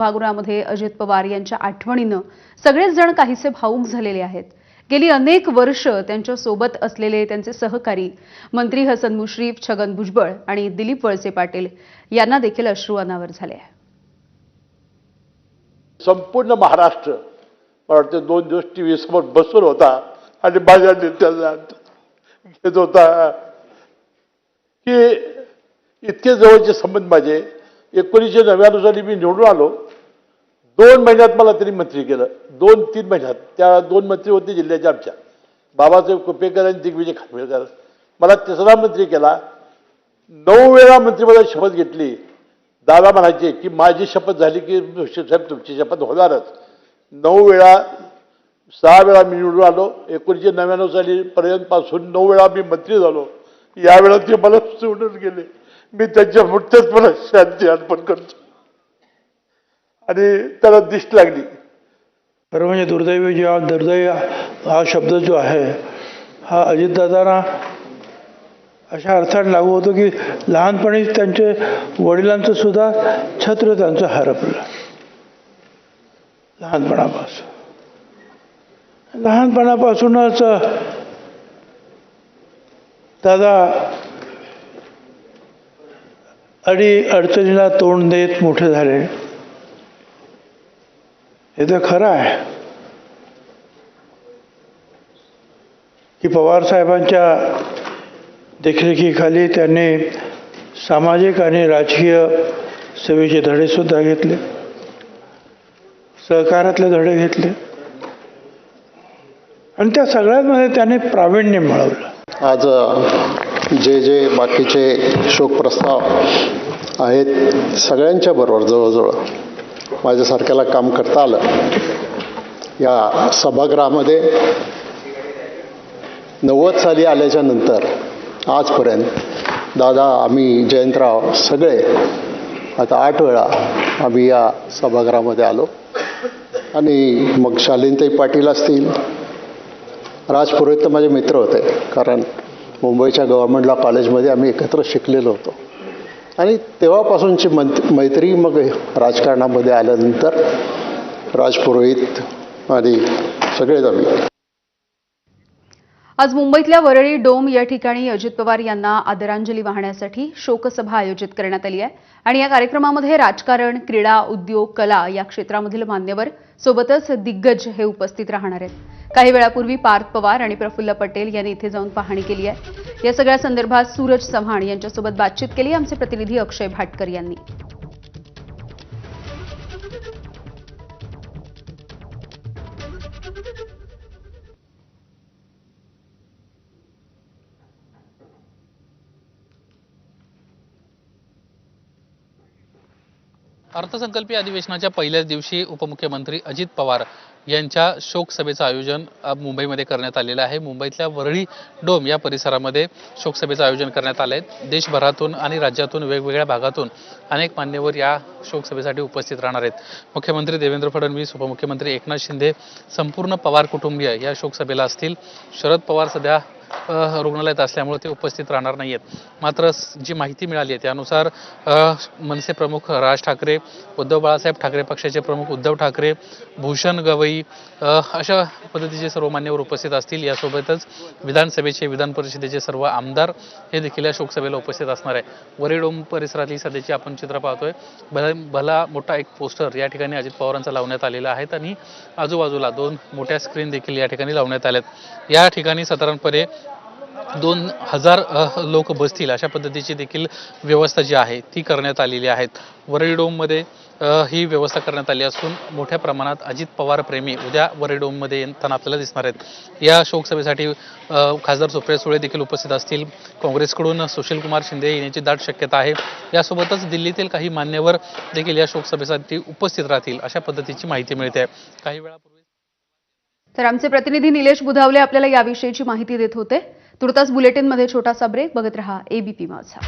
सभागृहामध्ये अजित पवार यांच्या आठवणीनं सगळेच जण काहीसे भावूक झालेले आहेत। गेली अनेक वर्ष त्यांच्या सोबत असलेले त्यांचे सहकारी मंत्री हसन मुश्रीफ, छगन भुजबळ आणि दिलीप वळसे पाटील यांना देखील अश्रू अनावर झाले आहे। संपूर्ण महाराष्ट्र वाटते 2 दिवस टीव्ही समोर बसून होता आणि माझ्या नेत्याला घेत होता की इतके जवळचे संबंध माझे। 1999 साली मी निवडून आलो, 2 महिन्यात मला तरी मंत्री केलं। 2-3 महिन्यात त्या 2 मंत्री होते जिल्ह्याचे आमच्या, बाबासाहेब कुपेकर आणि दिग्विजय खानविलकर। मला 3रा मंत्री केला। 9 वेळा मंत्रिपदाची शपथ घेतली। दादा म्हणायचे की माझी शपथ झाली की साहेब तुमची शपथ होणारच। 9 वेळा 6 वेळा मी निवडून आलो। 1999 साली पर्यंत पासून 9 वेळा मी मंत्री झालो। यावेळा ते मला सोडून गेले। मी त्यांच्या मुठ्यात मला शांती अर्पण करतो आणि त्याला दिष्ट लागली। खरं म्हणजे दुर्दैवी हा शब्द जो आहे हा अजितदादांना अशा अर्थाने लागू होतो की लहानपणी त्यांचे वडिलांचं सुद्धा छत्र त्यांचं हरपलं। लहानपणापासूनच दादा अडचणीला तोंड देत मोठे झाले। हे तर खरं आहे की पवार साहेबांच्या देखरेखीखाली त्यांनी सामाजिक आणि राजकीय सेवेचे धडे सुद्धा घेतले, सहकारातले धडे घेतले आणि त्या सगळ्यांमध्ये त्यांनी प्रावीण्य मिळवलं। आज जे बाकीचे शोक प्रस्ताव आहेत सगळ्यांच्या बरोबर जवळजवळ माझ्यासारख्याला काम करता आलं। या सभागृहामध्ये 90 साली आल्याच्या नंतर आजपर्यंत दादा, आम्ही, जयंतराव सगळे आता 8 वेळा आम्ही या सभागृहामध्ये आलो आणि मग शालीनताई पाटील असतील, राज पुरोहित तर माझे मित्र होते, कारण मुंबईच्या गव्हर्नमेंट लॉ कॉलेजमध्ये आम्ही एकत्र शिकलेलो होतो आणि तेव्हापासूनची मैत्री मग राजकारणामध्ये आल्यानंतर राज पुरोहित आणि सगळेच आम्ही। आज मुंबईतल्या वरळी डोम या ठिकाणी अजित पवार यांना आदरांजली वाहण्यासाठी शोकसभा आयोजित करण्यात आली आहे आणि या कार्यक्रमामध्ये राजकारण, क्रीडा, उद्योग, कला या क्षेत्रामधील मान्यवर सोबतच दिग्गज हे उपस्थित राहणार आहेत। काही वेळापूर्वी पार्थ पवार आणि प्रफुल्ल पटेल यांनी इथे जाऊन पाहणी केली आहे। या सगळ्या संदर्भात सूरज चव्हाण यांच्यासोबत बातचीत केली आमचे प्रतिनिधी अक्षय भाटकर यांनी। अर्थसंकल्पीय अधिवेशनाच्या पहिल्याच दिवशी उपमुख्यमंत्री अजित पवार यांच्या शोक सभेचं आयोजन मुंबईमध्ये करण्यात आलेलं आहे। मुंबईतल्या वरळी डोम या परिसरामध्ये शोक सभेचं आयोजन करण्यात आलं आहे। देशभरातून आणि राज्यातून वेगवेगळ्या भागातून अनेक मान्यवर या शोक सभेसाठी उपस्थित राहणार आहेत। मुख्यमंत्री देवेंद्र फडणवीस, उपमुख्यमंत्री एकनाथ शिंदे, संपूर्ण पवार कुटुंबीय या शोक सभेला असतील। शरद पवार सध्या रुग्णालयात असल्यामुळे ते उपस्थित राहणार नाहीत। मात्र जी माहिती मिळाली आहे त्यानुसार मनसे प्रमुख राज ठाकरे, उद्धव बाळासाहेब ठाकरे पक्षाचे प्रमुख उद्धव ठाकरे, भूषण गवई अशा पद्धतीचे सर्व मान्यवर उपस्थित असतील। यासोबतच विधानसभेचे, विधान परिषदेचे सर्व आमदार हे देखील या शोकसभेला उपस्थित असणार आहे। वरळी डोम परिसरातली सध्याची आपण चित्र पाहतोय। भला मोठा एक पोस्टर या ठिकाणी अजित पवारांचा लावण्यात आलेला आहे आणि आजूबाजूला 2 मोठ्या स्क्रीन देखील या ठिकाणी लावण्यात आल्यात। या ठिकाणी साधारणपणे 2000 लोक बसतील अशा पद्धतीची देखील व्यवस्था जी आहे ती करण्यात आलेली आहे। वरळी डोममध्ये ही व्यवस्था करण्यात आली असून मोठ्या प्रमाणात अजित पवार प्रेमी उद्या वरळी डोममध्ये येताना आपल्याला दिसणार आहेत। या शोकसभेसाठी खासदार सुप्रिया सुळे देखील उपस्थित असतील। काँग्रेसकडून सुशील कुमार शिंदे येण्याची दाट शक्यता आहे। यासोबतच दिल्लीतील काही मान्यवर देखील या शोकसभेसाठी उपस्थित राहतील अशा पद्धतीची माहिती मिळते। काही वेळापूर्वी तर आमचे प्रतिनिधी निलेश बुधावले आपल्याला याविषयीची माहिती देत होते। तुर्तास बुलेटिनमध्ये छोटासा ब्रेक, बघत रहा एबीपी माझा।